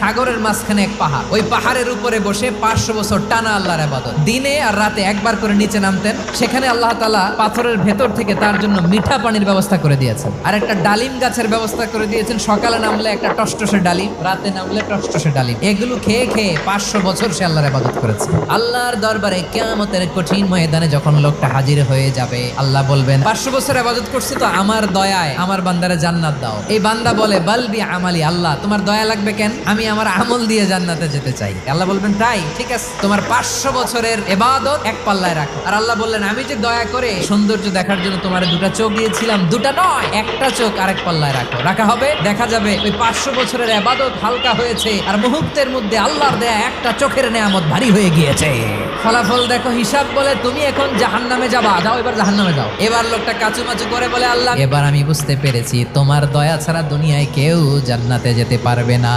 সাগরের মাঝখানে এক পাহাড়, ওই পাহাড়ের উপরে বসে 500 বছর টানা আল্লাহর ইবাদত। দিনে আর রাতে একবার করে নিচে নামতেন। সেখানে আল্লাহ তাআলা পাথরের ভেতর থেকে তার জন্য মিঠা পানির ব্যবস্থা করে দিয়েছেন, আর একটা ডালিম গাছের ব্যবস্থা করে দিয়েছেন। সকালে নামলে একটা টসটসে ডালিম, রাতে নামলে টসটসে ডালিম। এগুলো খেয়ে খেয়ে 500 বছর সে আল্লাহর ইবাদত করেছে। আল্লাহর দরবারে কিয়ামতের কঠিন ময়দানে যখন লোকটা হাজির হয়ে যাবে, আল্লাহ বলবেন 500 বছর ইবাদত করছে তো আমার দয়ায় আমার বান্দারে জান্নাত দাও। এই বান্দা বলে বালবি আমালি, আল্লাহ তোমার দয়া লাগবে কেন? আমি আমার আমল দিয়ে জান্নাতে যেতে চাই। আল্লাহ বলবেন তাই, ঠিক আছে, তোমার 500 বছরের ইবাদত এক পাল্লায় রাখো। আর আল্লাহ বললেন আমি যে দয়া করে সৌন্দর্য দেখার জন্য তোমার দুটা চোখ দিয়েছিলাম, দুটা নয় একটা চোখ আরেক পাল্লায় রাখো। রাখা হবে, দেখা যাবে ওই 500 বছরের ইবাদত হালকা হয়েছে আর মুহূর্তের মধ্যে আল্লাহর দেয়া একটা চোখের নেয়ামত ভারী হয়ে গিয়েছে। ফলাফল দেখো, হিসাব বলে তুমি এখন জাহান্নামে যাবা, যাও এবার জাহান্নামে যাও। এবার লোকটা কাচুমাচু করে বলে আল্লাহ এবার আমি বুঝতে পেরেছি তোমার দয়া ছাড়া দুনিয়ায় কেউ জান্নাতে যেতে পারবে না।